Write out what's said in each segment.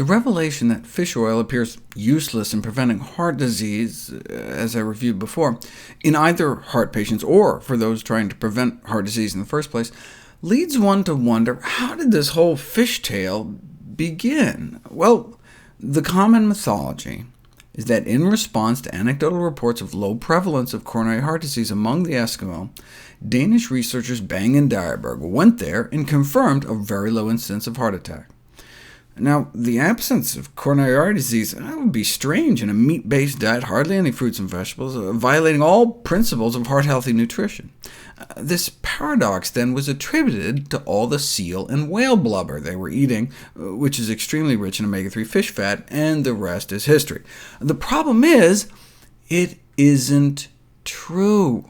The revelation that fish oil appears useless in preventing heart disease, as I reviewed before, in either heart patients or for those trying to prevent heart disease in the first place, leads one to wonder, how did this whole fish tale begin? Well, the common mythology is that in response to anecdotal reports of low prevalence of coronary heart disease among the Eskimo, Danish researchers Bang and Dyerberg went there and confirmed a very low incidence of heart attack. Now, the absence of coronary artery disease would be strange in a meat-based diet, hardly any fruits and vegetables, violating all principles of heart-healthy nutrition. This paradox, then, was attributed to all the seal and whale blubber they were eating, which is extremely rich in omega-3 fish fat, and the rest is history. The problem is, it isn't true.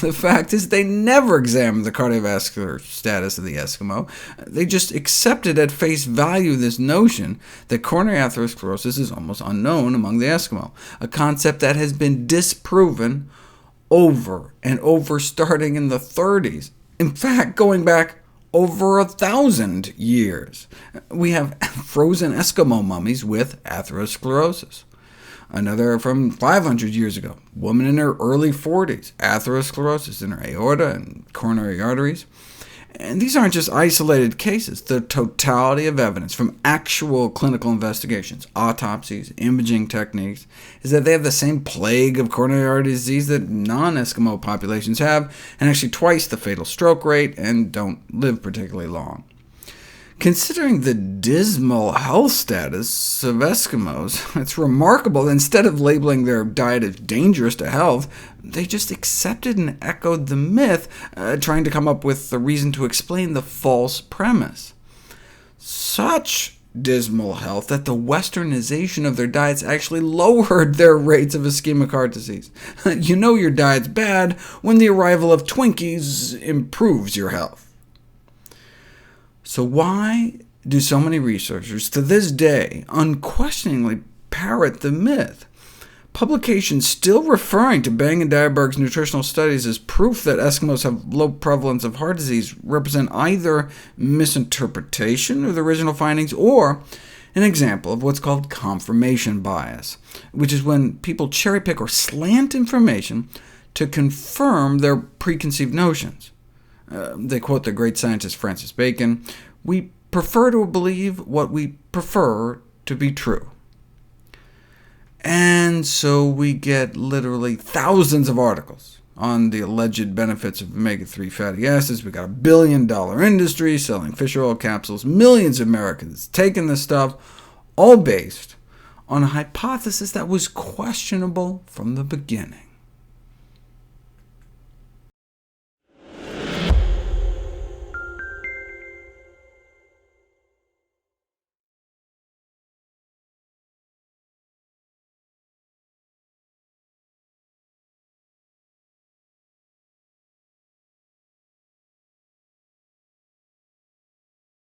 The fact is, they never examined the cardiovascular status of the Eskimo. They just accepted at face value this notion that coronary atherosclerosis is almost unknown among the Eskimo, a concept that has been disproven over and over starting in the 30s. In fact, going back over 1,000 years. We have frozen Eskimo mummies with atherosclerosis. Another from 500 years ago, woman in her early 40s, atherosclerosis in her aorta and coronary arteries. And these aren't just isolated cases. The totality of evidence from actual clinical investigations, autopsies, imaging techniques, is that they have the same plague of coronary artery disease that non-Eskimo populations have, and actually twice the fatal stroke rate, and don't live particularly long. Considering the dismal health status of Eskimos, it's remarkable that instead of labeling their diet as dangerous to health, they just accepted and echoed the myth, trying to come up with a reason to explain the false premise. Such dismal health that the westernization of their diets actually lowered their rates of ischemic heart disease. You know your diet's bad when the arrival of Twinkies improves your health. So why do so many researchers to this day unquestioningly parrot the myth? Publications still referring to Bang and Dyerberg's nutritional studies as proof that Eskimos have low prevalence of heart disease represent either misinterpretation of the original findings or an example of what's called confirmation bias, which is when people cherry-pick or slant information to confirm their preconceived notions. They quote the great scientist Francis Bacon, "We prefer to believe what we prefer to be true." And so we get literally thousands of articles on the alleged benefits of omega-3 fatty acids. We've got $1 billion industry selling fish oil capsules, millions of Americans taking this stuff, all based on a hypothesis that was questionable from the beginning.